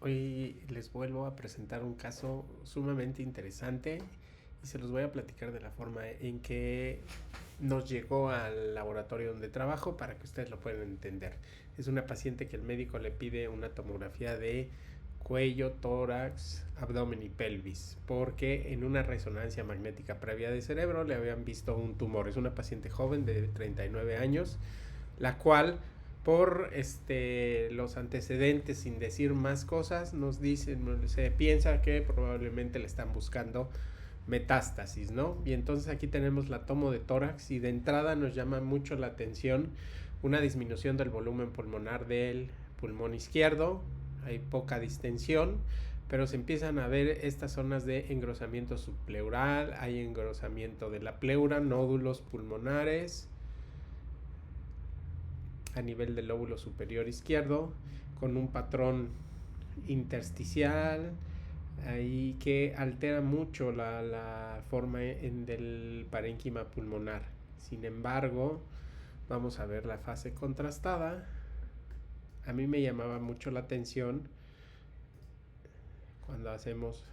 Hoy les vuelvo a presentar un caso sumamente interesante y se los voy a platicar de la forma en que nos llegó al laboratorio donde trabajo para que ustedes lo puedan entender. Es una paciente que el médico le pide una tomografía de cuello, tórax, abdomen y pelvis, porque en una resonancia magnética previa de cerebro le habían visto un tumor. Es una paciente joven de 39 años, la cual por los antecedentes, sin decir más cosas, nos dicen, se piensa que probablemente le están buscando metástasis, ¿no? Y entonces aquí tenemos la tomo de tórax y de entrada nos llama mucho la atención una disminución del volumen pulmonar del pulmón izquierdo, hay poca distensión, pero se empiezan a ver estas zonas de engrosamiento subpleural, hay engrosamiento de la pleura, nódulos pulmonares a nivel del lóbulo superior izquierdo, con un patrón intersticial ahí que altera mucho la forma del parénquima pulmonar. Sin embargo, vamos a ver la fase contrastada. A mí me llamaba mucho la atención cuando hacemos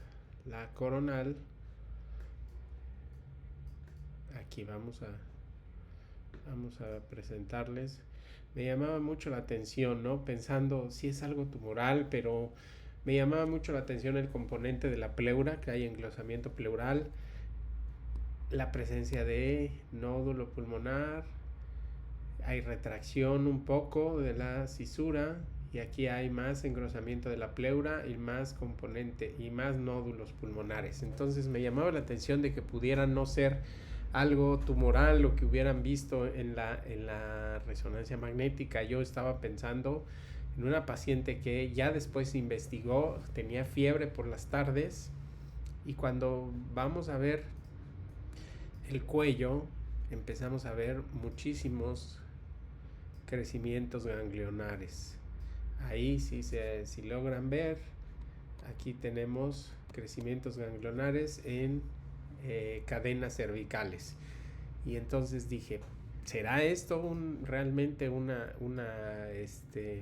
la coronal. Aquí vamos a presentarles. Me llamaba mucho la atención, ¿no? Pensando si es algo tumoral, pero me llamaba mucho la atención el componente de la pleura, que hay englosamiento pleural, la presencia de nódulo pulmonar, hay retracción un poco de la cisura y aquí hay más engrosamiento de la pleura y más componente y más nódulos pulmonares. Entonces me llamaba la atención de que pudiera no ser algo tumoral lo que hubieran visto en la resonancia magnética. Yo estaba pensando en una paciente que ya después se investigó, tenía fiebre por las tardes y cuando vamos a ver el cuello empezamos a ver muchísimos crecimientos ganglionares. Ahí si logran ver, aquí tenemos crecimientos ganglionares en cadenas cervicales. Y entonces dije, ¿será esto realmente una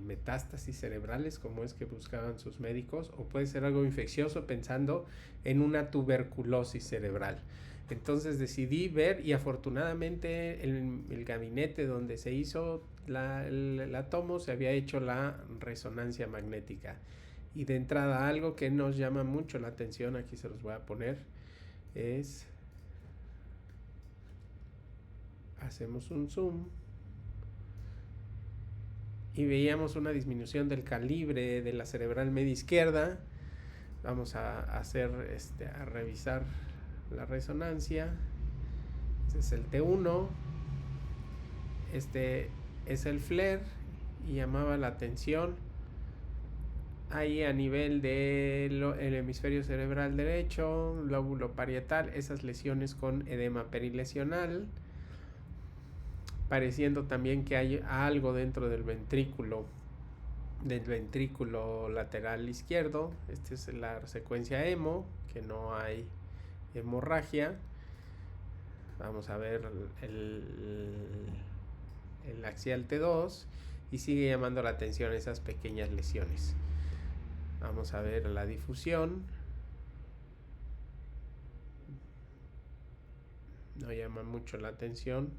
metástasis cerebrales como es que buscaban sus médicos? ¿O puede ser algo infeccioso pensando en una tuberculosis cerebral? Entonces decidí ver y afortunadamente el gabinete donde se hizo la tomo se había hecho la resonancia magnética. Y de entrada algo que nos llama mucho la atención, aquí se los voy a poner, es hacemos un zoom y veíamos una disminución del calibre de la cerebral media izquierda. Vamos a hacer a revisar la resonancia. Este es el T1, este es el FLAIR y llamaba la atención ahí a nivel del hemisferio cerebral derecho, lóbulo parietal, esas lesiones con edema perilesional, pareciendo también que hay algo dentro del ventrículo lateral izquierdo. Esta es la secuencia hemo, que no hay hemorragia. Vamos a ver el axial T2 y sigue llamando la atención esas pequeñas lesiones. Vamos a ver la difusión. No llama mucho la atención,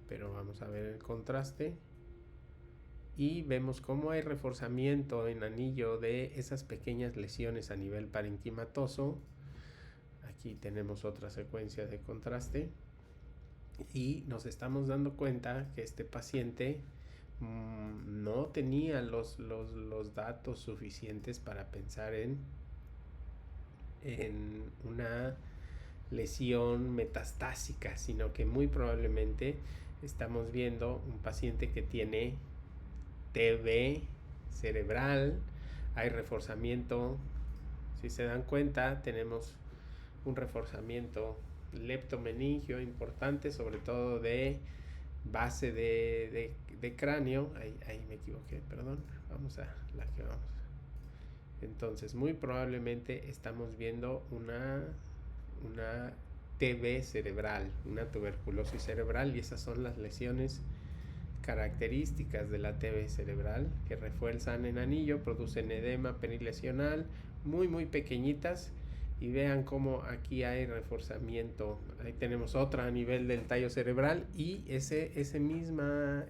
pero vamos a ver el contraste y vemos cómo hay reforzamiento en anillo de esas pequeñas lesiones a nivel parenquimatoso. Aquí tenemos otra secuencia de contraste y nos estamos dando cuenta que este paciente no tenía los datos suficientes para pensar en una lesión metastásica, sino que muy probablemente estamos viendo un paciente que tiene TB cerebral, hay reforzamiento, si se dan cuenta tenemos un reforzamiento leptomeningio importante, sobre todo de base de cráneo. Ahí me equivoqué, perdón, vamos a la que vamos. Entonces muy probablemente estamos viendo una TB cerebral, una tuberculosis cerebral, y esas son las lesiones Características de la TB cerebral que refuerzan en anillo, producen edema perilesional, muy pequeñitas, y vean cómo aquí hay reforzamiento. Ahí tenemos otra a nivel del tallo cerebral, y esa misma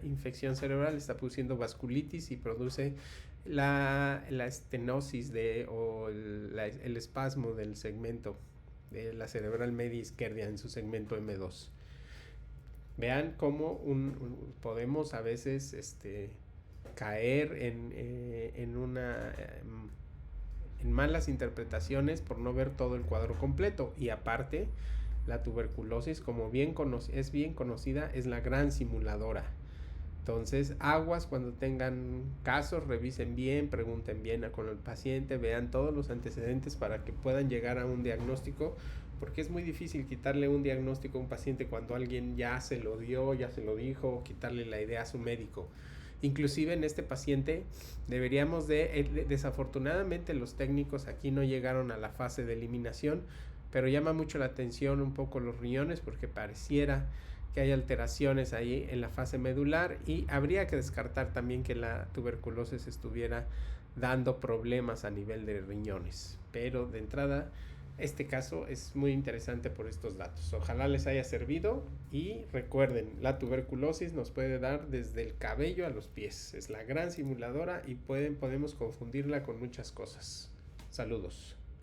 infección cerebral está produciendo vasculitis y produce la estenosis o el espasmo del segmento de la cerebral media izquierda en su segmento M2. Vean cómo podemos a veces caer en malas interpretaciones por no ver todo el cuadro completo. Y aparte, la tuberculosis, como es bien conocida, es la gran simuladora. Entonces, aguas cuando tengan casos, revisen bien, pregunten bien con el paciente, vean todos los antecedentes para que puedan llegar a un diagnóstico, porque es muy difícil quitarle un diagnóstico a un paciente cuando alguien ya se lo dio, ya se lo dijo, o quitarle la idea a su médico. Inclusive en este paciente deberíamos desafortunadamente los técnicos aquí no llegaron a la fase de eliminación, pero llama mucho la atención un poco los riñones, porque pareciera que hay alteraciones ahí en la fase medular, y habría que descartar también que la tuberculosis estuviera dando problemas a nivel de riñones. Pero de entrada, este caso es muy interesante por estos datos. Ojalá les haya servido, y recuerden, la tuberculosis nos puede dar desde el cabello a los pies. Es la gran simuladora y podemos confundirla con muchas cosas. Saludos.